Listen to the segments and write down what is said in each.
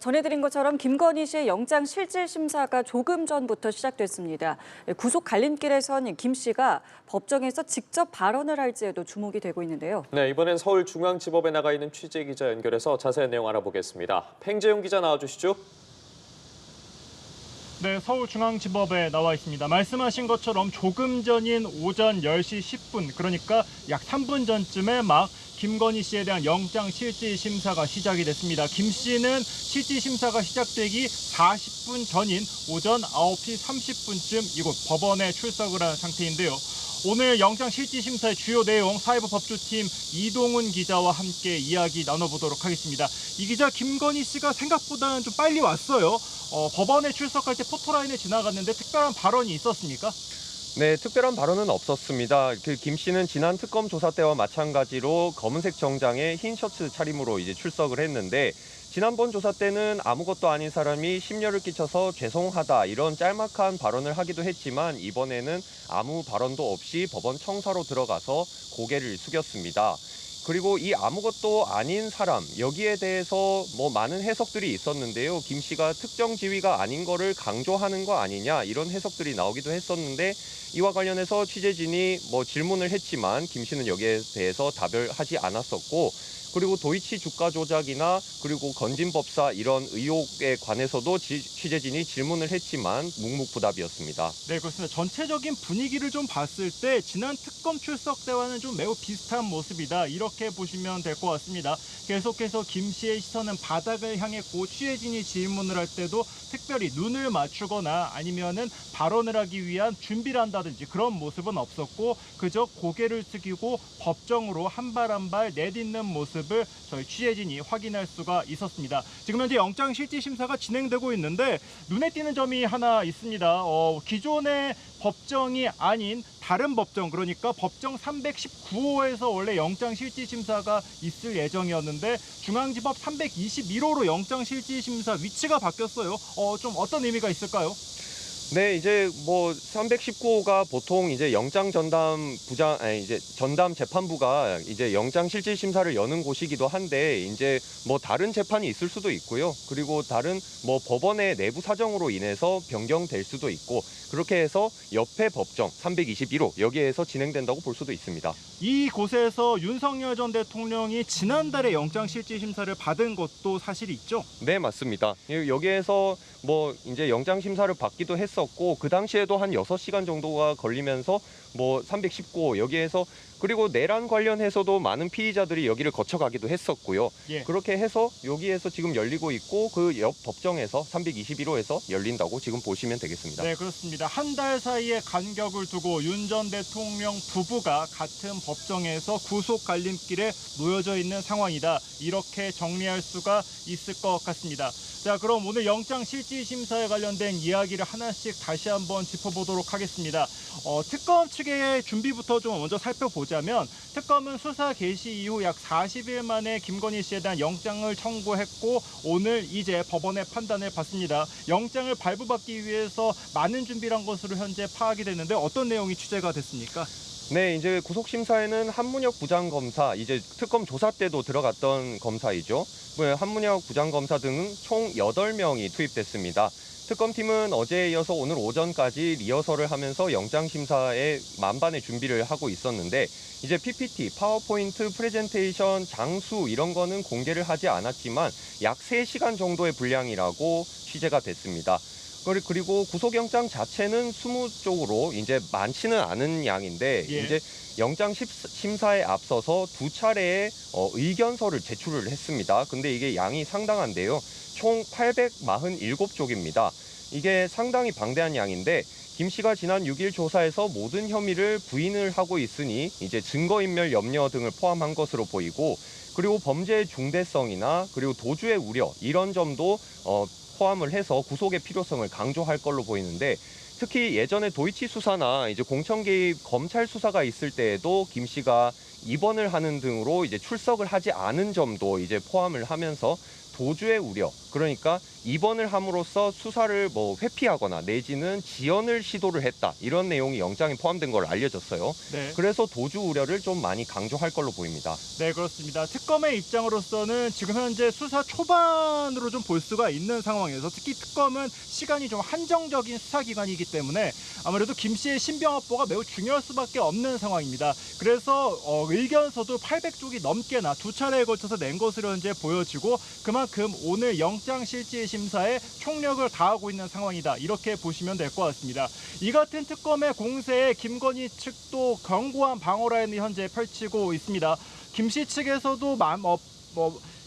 전해드린 것처럼 김건희 씨의 영장 실질 심사가 조금 전부터 시작됐습니다. 구속 갈림길에선 김 씨가 법정에서 직접 발언을 할지에도 주목이 되고 있는데요. 네, 이번엔 서울중앙지법에 나가 있는 취재 기자 연결해서 자세한 내용 알아보겠습니다. 팽재용 기자 나와주시죠. 네, 서울중앙지법에 나와 있습니다. 말씀하신 것처럼 조금 전인 오전 10시 10분, 그러니까 약 3분 전쯤에 막 김건희 씨에 대한 영장 실질 심사가 시작이 됐습니다. 김 씨는 실질 심사가 시작되기 40분 전인 오전 9시 30분쯤 이곳 법원에 출석을 한 상태인데요. 오늘 영장 실질 심사의 주요 내용 사회부 법조팀 이동훈 기자와 함께 이야기 나눠보도록 하겠습니다. 이 기자, 김건희 씨가 생각보다는 좀 빨리 왔어요. 법원에 출석할 때 포토라인을 지나갔는데 특별한 발언이 있었습니까? 네, 특별한 발언은 없었습니다. 김 씨는 지난 특검 조사 때와 마찬가지로 검은색 정장에 흰 셔츠 차림으로 이제 출석을 했는데, 지난번 조사 때는 아무것도 아닌 사람이 심려를 끼쳐서 죄송하다 이런 짤막한 발언을 하기도 했지만, 이번에는 아무 발언도 없이 법원 청사로 들어가서 고개를 숙였습니다. 그리고 이 아무것도 아닌 사람, 여기에 대해서 많은 해석들이 있었는데요. 김 씨가 특정 지위가 아닌 거를 강조하는 거 아니냐, 이런 해석들이 나오기도 했었는데, 이와 관련해서 취재진이 질문을 했지만 김 씨는 여기에 대해서 답을 하지 않았었고, 그리고 도이치 주가 조작이나 그리고 건진법사 이런 의혹에 관해서도 취재진이 질문을 했지만 묵묵부답이었습니다. 네, 그렇습니다. 전체적인 분위기를 좀 봤을 때 지난 특검 출석 때와는 좀 매우 비슷한 모습이다, 이렇게 보시면 될 것 같습니다. 계속해서 김 씨의 시선은 바닥을 향했고, 취재진이 질문을 할 때도 특별히 눈을 맞추거나 아니면은 발언을 하기 위한 준비를 한다든지 그런 모습은 없었고, 그저 고개를 숙이고 법정으로 한 발 한 발 내딛는 모습을 저희 취재진이 확인할 수가 있었습니다. 지금 현재 영장 실질 심사가 진행되고 있는데 눈에 띄는 점이 하나 있습니다. 기존의 법정이 아닌 다른 법정, 그러니까 법정 319호에서 원래 영장 실질 심사가 있을 예정이었는데 중앙지법 321호로 영장 실질 심사 위치가 바뀌었어요. 좀 어떤 의미가 있을까요? 네, 이제 319호가 보통 이제 영장 전담 전담 재판부가 이제 영장 실질 심사를 여는 곳이기도 한데, 이제 다른 재판이 있을 수도 있고요. 그리고 다른 법원의 내부 사정으로 인해서 변경될 수도 있고, 그렇게 해서 옆에 법정 321호 여기에서 진행된다고 볼 수도 있습니다. 이곳에서 윤석열 전 대통령이 지난달에 영장 실질 심사를 받은 것도 사실이 있죠? 네, 맞습니다. 여기에서 이제 영장 심사를 받기도 했었고, 그 당시에도 한 6시간 정도가 걸리면서 319호 여기에서, 그리고 내란 관련해서도 많은 피의자들이 여기를 거쳐가기도 했었고요. 예. 그렇게 해서 여기에서 지금 열리고 있고, 그 옆 법정에서 321호에서 열린다고 지금 보시면 되겠습니다. 네, 그렇습니다. 한 달 사이의 간격을 두고 윤 전 대통령 부부가 같은 법정에서 구속 갈림길에 놓여져 있는 상황이다, 이렇게 정리할 수가 있을 것 같습니다. 자, 그럼 오늘 영장 실질 심사에 관련된 이야기를 하나씩 다시 한번 짚어보도록 하겠습니다. 특검 측의 준비부터 좀 먼저 살펴보자면, 특검은 수사 개시 이후 약 40일 만에 김건희 씨에 대한 영장을 청구했고, 오늘 이제 법원의 판단을 받습니다. 영장을 발부받기 위해서 많은 준비를 한 것으로 현재 파악이 됐는데 어떤 내용이 취재가 됐습니까? 네, 이제 구속심사에는 한문혁 부장검사, 이제 특검 조사 때도 들어갔던 검사이죠. 한문혁 부장검사 등은 총 8명이 투입됐습니다. 특검팀은 어제에 이어서 오늘 오전까지 리허설을 하면서 영장심사에 만반의 준비를 하고 있었는데, 이제 PPT, 파워포인트, 프레젠테이션, 장수 이런 거는 공개를 하지 않았지만 약 3시간 정도의 분량이라고 취재가 됐습니다. 그리고 구속영장 자체는 20쪽으로 이제 많지는 않은 양인데, 예. 이제 영장 심사에 앞서서 2차례의 의견서를 제출을 했습니다. 근데 이게 양이 상당한데요. 총 847쪽입니다. 이게 상당히 방대한 양인데, 김 씨가 지난 6일 조사에서 모든 혐의를 부인을 하고 있으니 이제 증거인멸 염려 등을 포함한 것으로 보이고, 그리고 범죄의 중대성이나 그리고 도주의 우려 이런 점도 포함을 해서 구속의 필요성을 강조할 걸로 보이는데, 특히 예전에 도이치 수사나 이제 공천 개입 검찰 수사가 있을 때에도 김 씨가 입원을 하는 등으로 이제 출석을 하지 않은 점도 이제 포함을 하면서 도주의 우려 그러니까 입원을 함으로써 수사를 뭐 회피하거나 내지는 지연을 시도를 했다. 이런 내용이 영장에 포함된 걸 알려졌어요. 네. 그래서 도주 우려를 좀 많이 강조할 걸로 보입니다. 네, 그렇습니다. 특검의 입장으로서는 지금 현재 수사 초반으로 좀 볼 수가 있는 상황에서 특히 특검은 시간이 좀 한정적인 수사기관이기 때문에 아무래도 김 씨의 신병 확보가 매우 중요할 수밖에 없는 상황입니다. 그래서 의견서도 800쪽이 넘게나 두 차례에 걸쳐서 낸 것으로 현재 보여지고 그만큼 오늘 영장실질심사에 총력을 다하고 있는 상황이다. 이렇게 보시면 될 것 같습니다. 이 같은 특검의 공세에 김건희 측도 견고한 방어라인을 현재 펼치고 있습니다. 김 씨 측에서도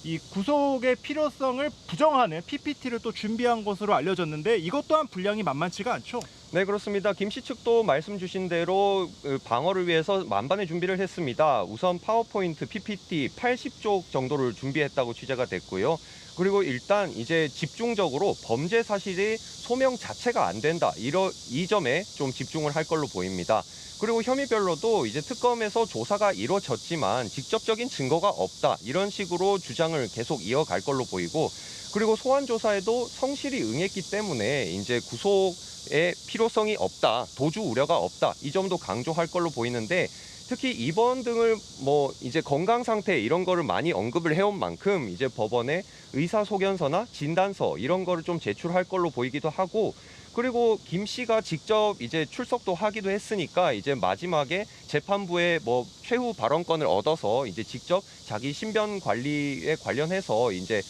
이 구속의 필요성을 부정하는 PPT를 또 준비한 것으로 알려졌는데 이것 또한 분량이 만만치가 않죠. 네, 그렇습니다. 김 씨 측도 말씀 주신 대로 방어를 위해서 만반의 준비를 했습니다. 우선 파워포인트 PPT 80쪽 정도를 준비했다고 취재가 됐고요. 그리고 일단 이제 집중적으로 범죄 사실이 소명 자체가 안 된다. 이 점에 좀 집중을 할 걸로 보입니다. 그리고 혐의별로도 이제 특검에서 조사가 이루어졌지만 직접적인 증거가 없다. 이런 식으로 주장을 계속 이어갈 걸로 보이고 그리고 소환 조사에도 성실히 응했기 때문에 이제 구속의 필요성이 없다. 도주 우려가 없다. 이 점도 강조할 걸로 보이는데 특히 입원 등을 뭐 이제 건강 상태 이런 거를 많이 언급을 해온 만큼 이제 법원에 의사소견서나 진단서 이런 거를 좀 제출할 걸로 보이기도 하고 그리고 김 씨가 직접 이제 출석도 하기도 했으니까 이제 마지막에 재판부에 뭐 최후 발언권을 얻어서 이제 직접 자기 신변 관리에 관련해서 이제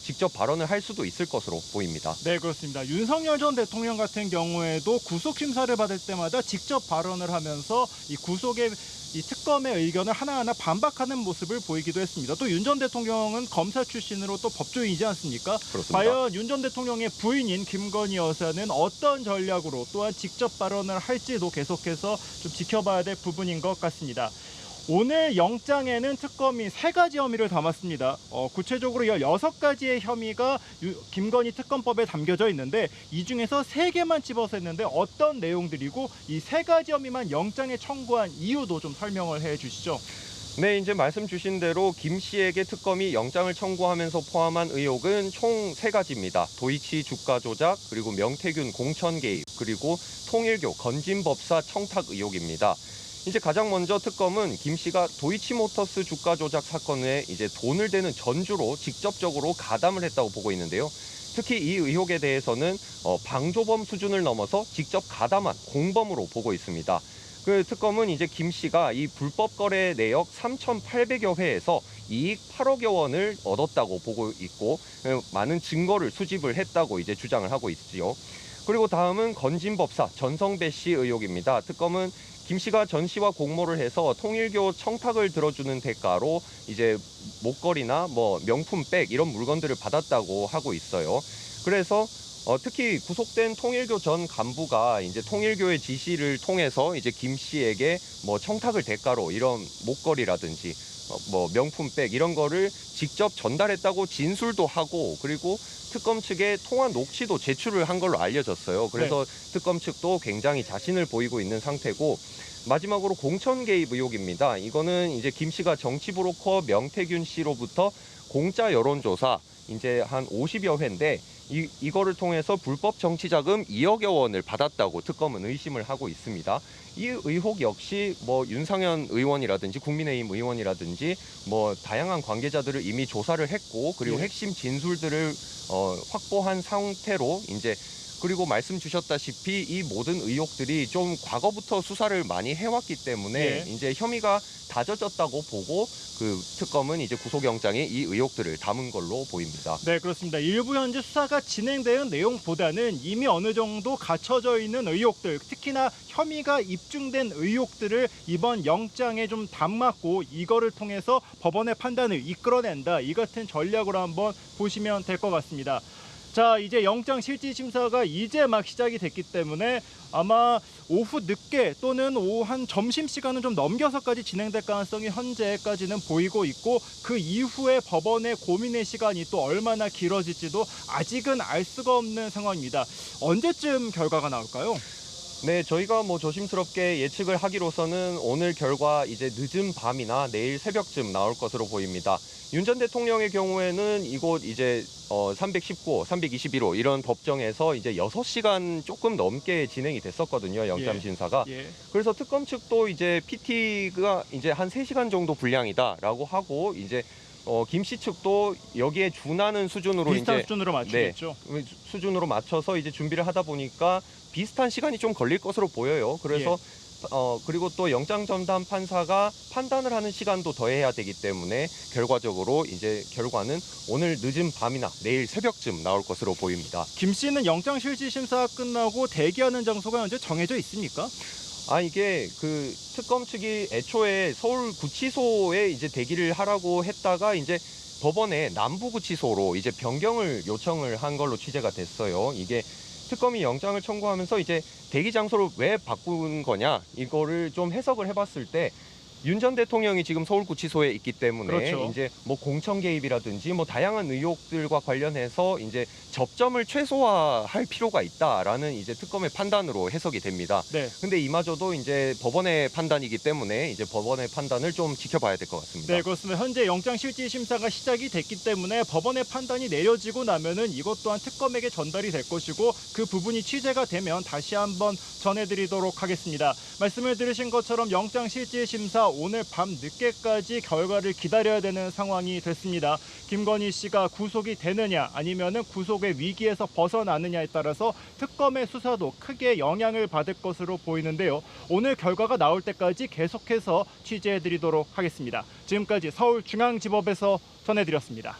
직접 발언을 할 수도 있을 것으로 보입니다. 네, 그렇습니다. 윤석열 전 대통령 같은 경우에도 구속 심사를 받을 때마다 직접 발언을 하면서 이 구속의 이 특검의 의견을 하나하나 반박하는 모습을 보이기도 했습니다. 또 윤 전 대통령은 검사 출신으로 또 법조인이지 않습니까? 그렇습니다. 과연 윤 전 대통령의 부인인 김건희 여사는 어떤 전략으로 또한 직접 발언을 할지도 계속해서 좀 지켜봐야 될 부분인 것 같습니다. 오늘 영장에는 특검이 3가지 혐의를 담았습니다. 구체적으로 16가지의 혐의가 김건희 특검법에 담겨져 있는데 이 중에서 3개만 집어서 했는데 어떤 내용들이고 이 3가지 혐의만 영장에 청구한 이유도 좀 설명을 해 주시죠. 네, 이제 말씀 주신 대로 김 씨에게 특검이 영장을 청구하면서 포함한 의혹은 총 3가지입니다. 도이치 주가 조작, 그리고 명태균 공천 개입, 그리고 통일교 건진법사 청탁 의혹입니다. 이제 가장 먼저 특검은 김 씨가 도이치모터스 주가 조작 사건에 이제 돈을 대는 전주로 직접적으로 가담을 했다고 보고 있는데요. 특히 이 의혹에 대해서는 방조범 수준을 넘어서 직접 가담한 공범으로 보고 있습니다. 그 특검은 이제 김 씨가 이 불법 거래 내역 3,800여 회에서 이익 8억여 원을 얻었다고 보고 있고 많은 증거를 수집을 했다고 이제 주장을 하고 있지요. 그리고 다음은 건진법사 전성배 씨 의혹입니다. 특검은 김 씨가 전 씨와 공모를 해서 통일교 청탁을 들어주는 대가로 이제 목걸이나 뭐 명품백 이런 물건들을 받았다고 하고 있어요. 그래서 특히 구속된 통일교 전 간부가 이제 통일교의 지시를 통해서 이제 김 씨에게 뭐 청탁을 대가로 이런 목걸이라든지 뭐 명품백 이런 거를 직접 전달했다고 진술도 하고 그리고 특검 측에 통화 녹취도 제출을 한 걸로 알려졌어요. 그래서 특검 측도 굉장히 자신을 보이고 있는 상태고 마지막으로 공천 개입 의혹입니다. 이거는 이제 김 씨가 정치 브로커 명태균 씨로부터 공짜 여론조사 이제 한 50여 회인데 이거를 통해서 불법 정치자금 2억여 원을 받았다고 특검은 의심을 하고 있습니다. 이 의혹 역시 뭐 윤상현 의원이라든지 국민의힘 의원이라든지 뭐 다양한 관계자들을 이미 조사를 했고 그리고 핵심 진술들을 확보한 상태로 이제 그리고 말씀 주셨다시피 이 모든 의혹들이 좀 과거부터 수사를 많이 해왔기 때문에 이제 혐의가 다져졌다고 보고 그 특검은 이제 구속영장에 이 의혹들을 담은 걸로 보입니다. 네, 그렇습니다. 일부 현재 수사가 진행되는 내용보다는 이미 어느 정도 갖춰져 있는 의혹들, 특히나 혐의가 입증된 의혹들을 이번 영장에 좀 담았고 이거를 통해서 법원의 판단을 이끌어낸다. 이 같은 전략으로 한번 보시면 될 것 같습니다. 자, 이제 영장 실질심사가 이제 막 시작이 됐기 때문에 아마 오후 늦게 또는 오후 한 점심시간은 좀 넘겨서까지 진행될 가능성이 현재까지는 보이고 있고 그 이후에 법원의 고민의 시간이 또 얼마나 길어질지도 아직은 알 수가 없는 상황입니다. 언제쯤 결과가 나올까요? 네, 저희가 뭐 조심스럽게 예측을 하기로서는 오늘 결과 이제 늦은 밤이나 내일 새벽쯤 나올 것으로 보입니다. 윤 전 대통령의 경우에는 이곳 이제 319호, 321호 이런 법정에서 이제 6시간 조금 넘게 진행이 됐었거든요, 영장 심사가. 예. 그래서 특검 측도 이제 PT가 이제 한 3시간 정도 분량이다라고 하고 이제 김 씨 측도 여기에 준하는 수준으로 비슷한 이제 수준으로 맞추겠죠. 수준으로 맞춰서 이제 준비를 하다 보니까 비슷한 시간이 좀 걸릴 것으로 보여요. 그래서 그리고 또 영장 전담 판사가 판단을 하는 시간도 더해야 되기 때문에 결과적으로 이제 결과는 오늘 늦은 밤이나 내일 새벽쯤 나올 것으로 보입니다. 김 씨는 영장 실질 심사가 끝나고 대기하는 장소가 현재 정해져 있습니까? 이게 그 특검 측이 애초에 서울구치소에 이제 대기를 하라고 했다가 이제 법원에 남부구치소로 이제 변경을 요청을 한 걸로 취재가 됐어요. 이게 특검이 영장을 청구하면서 이제 대기 장소를 왜 바꾼 거냐 이거를 좀 해석을 해봤을 때 윤 전 대통령이 지금 서울구치소에 있기 때문에 그렇죠. 이제 뭐 공천 개입이라든지 뭐 다양한 의혹들과 관련해서 이제 접점을 최소화할 필요가 있다라는 이제 특검의 판단으로 해석이 됩니다. 네. 근데 이마저도 이제 법원의 판단이기 때문에 이제 법원의 판단을 좀 지켜봐야 될 것 같습니다. 네, 그렇습니다. 현재 영장 실질 심사가 시작이 됐기 때문에 법원의 판단이 내려지고 나면은 이것 또한 특검에게 전달이 될 것이고 그 부분이 취재가 되면 다시 한번 전해드리도록 하겠습니다. 말씀을 들으신 것처럼 영장 실질 심사 오늘 밤 늦게까지 결과를 기다려야 되는 상황이 됐습니다. 김건희 씨가 구속이 되느냐 아니면은 구속의 위기에서 벗어나느냐에 따라서 특검의 수사도 크게 영향을 받을 것으로 보이는데요. 오늘 결과가 나올 때까지 계속해서 취재해드리도록 하겠습니다. 지금까지 서울중앙지법에서 전해드렸습니다.